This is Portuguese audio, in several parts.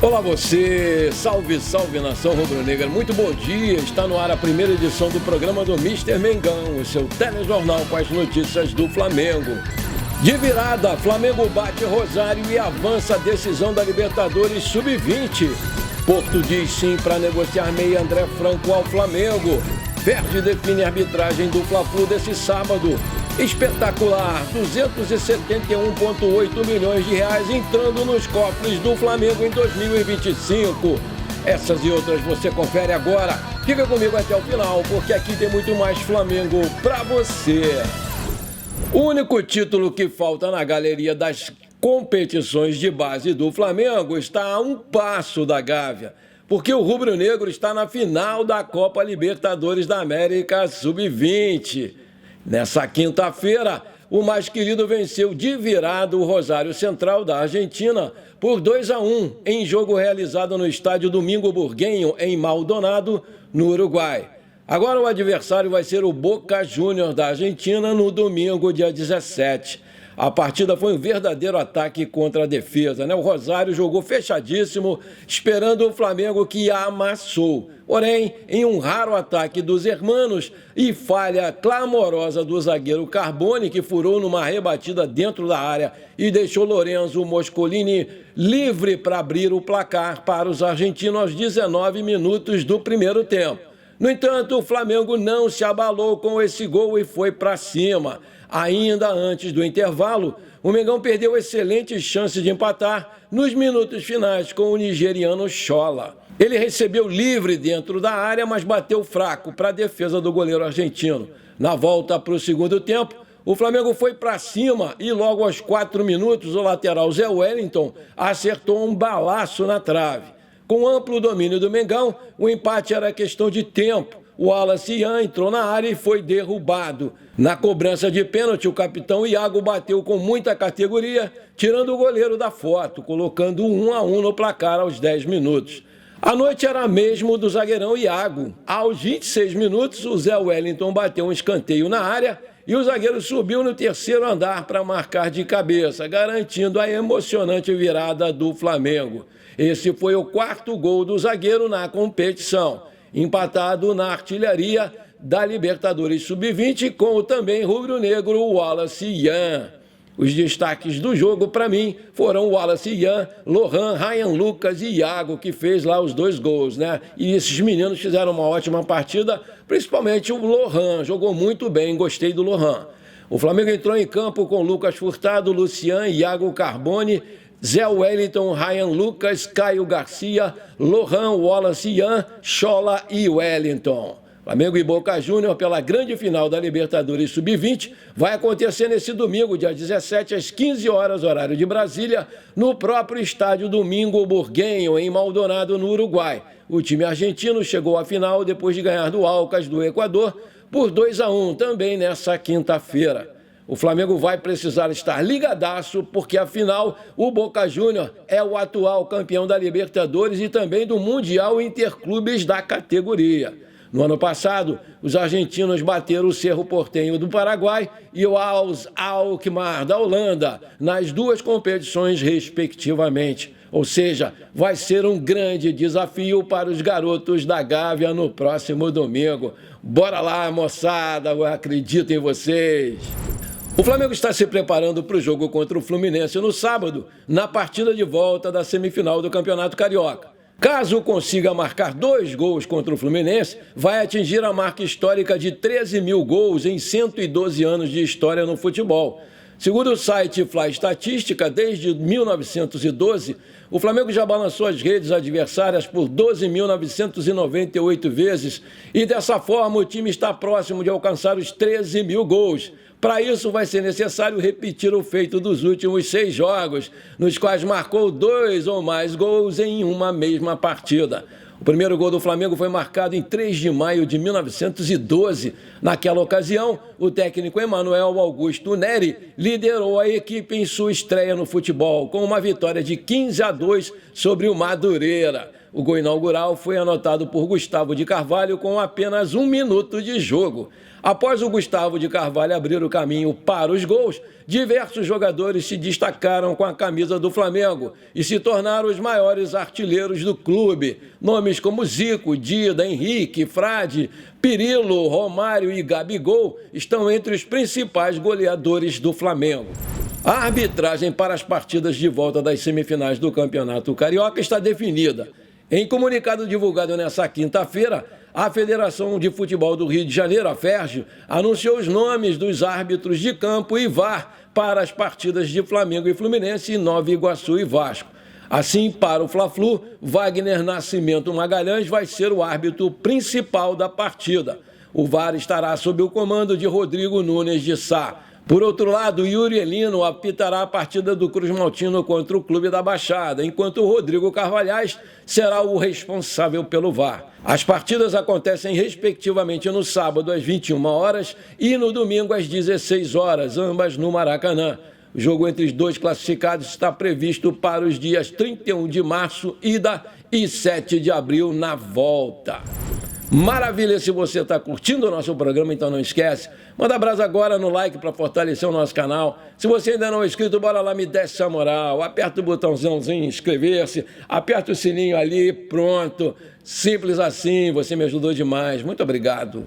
Olá você, salve, salve nação rubro-negra, muito bom dia, está no ar a primeira edição do programa do Mister Mengão, o seu telejornal com as notícias do Flamengo. De virada, Flamengo bate Rosário e avança a decisão da Libertadores Sub-20. Porto diz sim para negociar meia André Franco ao Flamengo. Verde define a arbitragem do Fla-Flu desse sábado. Espetacular, 271,8 milhões de reais entrando nos cofres do Flamengo em 2025. Essas e outras você confere agora. Fica comigo até o final, porque aqui tem muito mais Flamengo pra você. O único título que falta na galeria das competições de base do Flamengo está a um passo da Gávea, porque o rubro-negro está na final da Copa Libertadores da América Sub-20. Nessa quinta-feira, o mais querido venceu de virada o Rosário Central da Argentina por 2-1 em jogo realizado no estádio Domingo Burgueño, em Maldonado, no Uruguai. Agora o adversário vai ser o Boca Juniors da Argentina no domingo, dia 17. A partida foi um verdadeiro ataque contra a defesa, né? O Rosário jogou fechadíssimo, esperando o Flamengo, que amassou. Porém, em um raro ataque dos hermanos e falha clamorosa do zagueiro Carbone, que furou numa rebatida dentro da área e deixou Lorenzo Moscolini livre para abrir o placar para os argentinos aos 19 minutos do primeiro tempo. No entanto, o Flamengo não se abalou com esse gol e foi para cima. Ainda antes do intervalo, o Mengão perdeu excelentes chances de empatar nos minutos finais com o nigeriano Schola. Ele recebeu livre dentro da área, mas bateu fraco para a defesa do goleiro argentino. Na volta para o segundo tempo, o Flamengo foi para cima e logo aos 4 minutos o lateral Zé Wellington acertou um balaço na trave. Com amplo domínio do Mengão, o empate era questão de tempo. O Wallace Ian entrou na área e foi derrubado. Na cobrança de pênalti, o capitão Iago bateu com muita categoria, tirando o goleiro da foto, colocando 1-1 no placar aos 10 minutos. A noite era mesmo do zagueirão Iago. Aos 26 minutos, o Zé Wellington bateu um escanteio na área e o zagueiro subiu no terceiro andar para marcar de cabeça, garantindo a emocionante virada do Flamengo. Esse foi o quarto gol do zagueiro na competição, empatado na artilharia da Libertadores Sub-20 com o também rubro-negro Wallace Ian. Os destaques do jogo, para mim, foram Wallace Ian, Lohan, Ryan Lucas e Iago, que fez lá os 2 gols, né? E esses meninos fizeram uma ótima partida, principalmente o Lohan, jogou muito bem, gostei do Lohan. O Flamengo entrou em campo com Lucas Furtado, Lucian, Iago Carbone, Zé Wellington, Ryan Lucas, Caio Garcia, Lohan, Wallace Ian, Schola e Wellington. Flamengo e Boca Juniors pela grande final da Libertadores Sub-20 vai acontecer nesse domingo, dia 17, às 15 horas, horário de Brasília, no próprio estádio Domingo Burgueño, em Maldonado, no Uruguai. O time argentino chegou à final depois de ganhar do Alcas do Equador por 2-1, também nessa quinta-feira. O Flamengo vai precisar estar ligadaço, porque, afinal, o Boca Juniors é o atual campeão da Libertadores e também do Mundial Interclubes da categoria. No ano passado, os argentinos bateram o Cerro Porteño do Paraguai e o AS Alkmaar da Holanda, nas 2 competições, respectivamente. Ou seja, vai ser um grande desafio para os garotos da Gávea no próximo domingo. Bora lá, moçada, eu acredito em vocês! O Flamengo está se preparando para o jogo contra o Fluminense no sábado, na partida de volta da semifinal do Campeonato Carioca. Caso consiga marcar 2 gols contra o Fluminense, vai atingir a marca histórica de 13 mil gols em 112 anos de história no futebol. Segundo o site Fla Estatística, desde 1912, o Flamengo já balançou as redes adversárias por 12.998 vezes e, dessa forma, o time está próximo de alcançar os 13 mil gols. Para isso, vai ser necessário repetir o feito dos últimos 6 jogos, nos quais marcou 2 ou mais gols em uma mesma partida. O primeiro gol do Flamengo foi marcado em 3 de maio de 1912. Naquela ocasião, o técnico Emanuel Augusto Neri liderou a equipe em sua estreia no futebol, com uma vitória de 15-2 sobre o Madureira. O gol inaugural foi anotado por Gustavo de Carvalho com apenas 1 minuto de jogo. Após o Gustavo de Carvalho abrir o caminho para os gols, diversos jogadores se destacaram com a camisa do Flamengo e se tornaram os maiores artilheiros do clube. Nomes como Zico, Dida, Henrique, Frade, Pirilo, Romário e Gabigol estão entre os principais goleadores do Flamengo. A arbitragem para as partidas de volta das semifinais do Campeonato Carioca está definida. Em comunicado divulgado nesta quinta-feira, a Federação de Futebol do Rio de Janeiro, a FERJ, anunciou os nomes dos árbitros de campo e VAR para as partidas de Flamengo e Fluminense e Nova Iguaçu e Vasco. Assim, para o Fla-Flu, Wagner Nascimento Magalhães vai ser o árbitro principal da partida. O VAR estará sob o comando de Rodrigo Nunes de Sá. Por outro lado, Yuri Elino apitará a partida do Cruz Maltino contra o Clube da Baixada, enquanto o Rodrigo Carvalhais será o responsável pelo VAR. As partidas acontecem respectivamente no sábado às 21 horas e no domingo às 16 horas, ambas no Maracanã. O jogo entre os dois classificados está previsto para os dias 31 de março, ida, e 7 de abril, na volta. Maravilha, se você está curtindo o nosso programa, então não esquece, manda brasa agora no like para fortalecer o nosso canal. Se você ainda não é inscrito, bora lá, me dê essa moral, aperta o botãozinho inscrever-se, aperta o sininho ali, pronto, simples assim, você me ajudou demais, muito obrigado.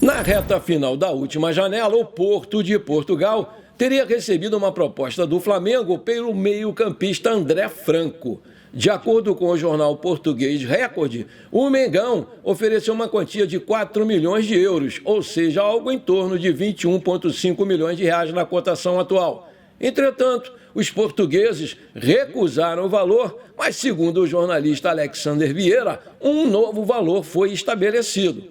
Na reta final da última janela, o Porto de Portugal teria recebido uma proposta do Flamengo pelo meio-campista André Franco. De acordo com o jornal português Record, o Mengão ofereceu uma quantia de 4 milhões de euros, ou seja, algo em torno de 21,5 milhões de reais na cotação atual. Entretanto, os portugueses recusaram o valor, mas segundo o jornalista Alexander Vieira, um novo valor foi estabelecido.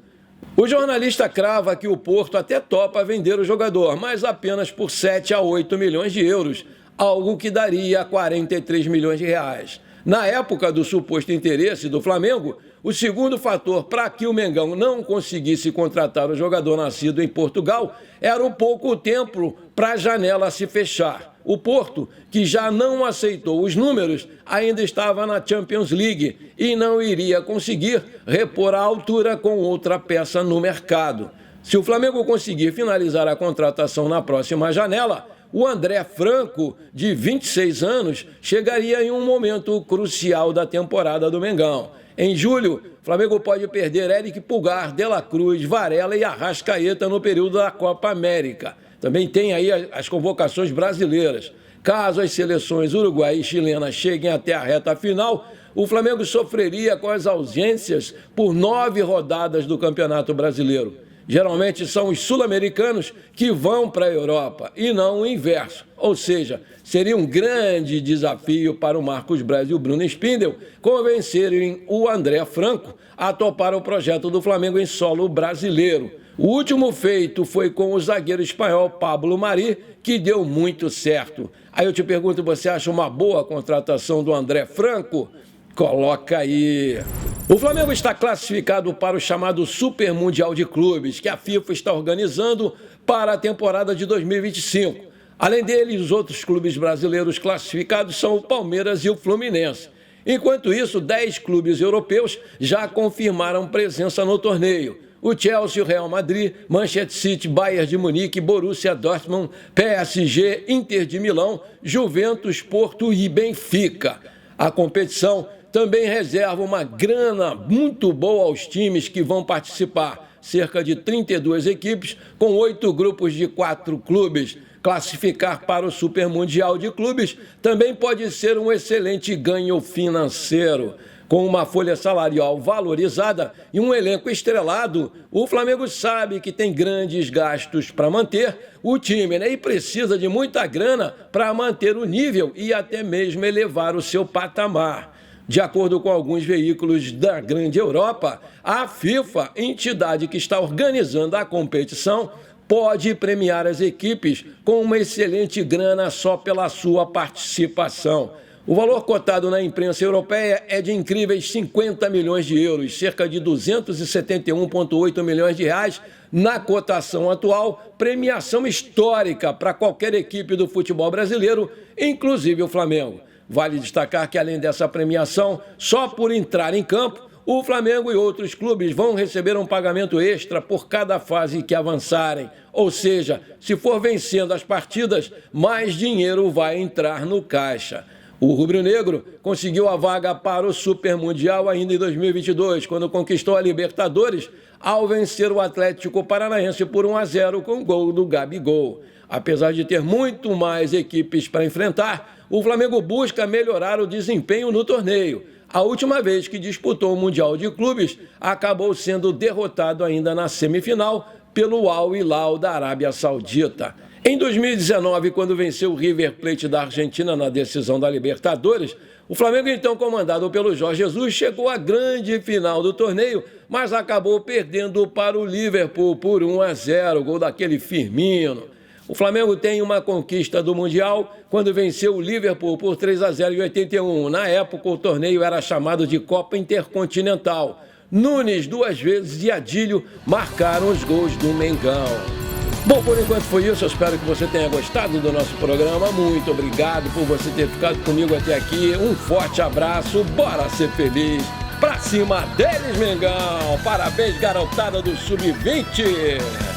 O jornalista crava que o Porto até topa vender o jogador, mas apenas por 7 a 8 milhões de euros, algo que daria 43 milhões de reais. Na época do suposto interesse do Flamengo, o segundo fator para que o Mengão não conseguisse contratar o jogador nascido em Portugal era o pouco tempo para a janela se fechar. O Porto, que já não aceitou os números, ainda estava na Champions League e não iria conseguir repor a altura com outra peça no mercado. Se o Flamengo conseguir finalizar a contratação na próxima janela, o André Franco, de 26 anos, chegaria em um momento crucial da temporada do Mengão. Em julho, o Flamengo pode perder Eric Pulgar, De La Cruz, Varela e Arrascaeta no período da Copa América. Também tem aí as convocações brasileiras. Caso as seleções uruguaia e chilena cheguem até a reta final, o Flamengo sofreria com as ausências por 9 rodadas do Campeonato Brasileiro. Geralmente são os sul-americanos que vão para a Europa e não o inverso. Ou seja, seria um grande desafio para o Marcos Braz e o Bruno Spindel convencerem o André Franco a topar o projeto do Flamengo em solo brasileiro. O último feito foi com o zagueiro espanhol Pablo Mari, que deu muito certo. Aí eu te pergunto, você acha uma boa contratação do André Franco? Coloca aí. O Flamengo está classificado para o chamado Super Mundial de Clubes, que a FIFA está organizando para a temporada de 2025. Além dele, os outros clubes brasileiros classificados são o Palmeiras e o Fluminense. Enquanto isso, 10 clubes europeus já confirmaram presença no torneio. O Chelsea, o Real Madrid, Manchester City, Bayern de Munique, Borussia Dortmund, PSG, Inter de Milão, Juventus, Porto e Benfica. A competição também reserva uma grana muito boa aos times que vão participar. Cerca de 32 equipes com 8 grupos de 4 clubes. Classificar para o Super Mundial de Clubes também pode ser um excelente ganho financeiro. Com uma folha salarial valorizada e um elenco estrelado, o Flamengo sabe que tem grandes gastos para manter o time, né? E precisa de muita grana para manter o nível e até mesmo elevar o seu patamar. De acordo com alguns veículos da grande Europa, a FIFA, entidade que está organizando a competição, pode premiar as equipes com uma excelente grana só pela sua participação. O valor cotado na imprensa europeia é de incríveis 50 milhões de euros, cerca de 271,8 milhões de reais na cotação atual, premiação histórica para qualquer equipe do futebol brasileiro, inclusive o Flamengo. Vale destacar que, além dessa premiação, só por entrar em campo, o Flamengo e outros clubes vão receber um pagamento extra por cada fase que avançarem. Ou seja, se for vencendo as partidas, mais dinheiro vai entrar no caixa. O rubro-negro conseguiu a vaga para o Super Mundial ainda em 2022, quando conquistou a Libertadores ao vencer o Atlético Paranaense por 1-0 com o gol do Gabigol. Apesar de ter muito mais equipes para enfrentar, o Flamengo busca melhorar o desempenho no torneio. A última vez que disputou o Mundial de Clubes, acabou sendo derrotado ainda na semifinal pelo Al Hilal da Arábia Saudita. Em 2019, quando venceu o River Plate da Argentina na decisão da Libertadores, o Flamengo, então comandado pelo Jorge Jesus, chegou à grande final do torneio, mas acabou perdendo para o Liverpool por 1-0, gol daquele Firmino. O Flamengo tem uma conquista do Mundial quando venceu o Liverpool por 3-0 em 81. Na época, o torneio era chamado de Copa Intercontinental. Nunes, 2 vezes, e Adílio marcaram os gols do Mengão. Bom, por enquanto foi isso. Eu espero que você tenha gostado do nosso programa. Muito obrigado por você ter ficado comigo até aqui. Um forte abraço. Bora ser feliz. Pra cima deles, Mengão. Parabéns, garotada do Sub-20.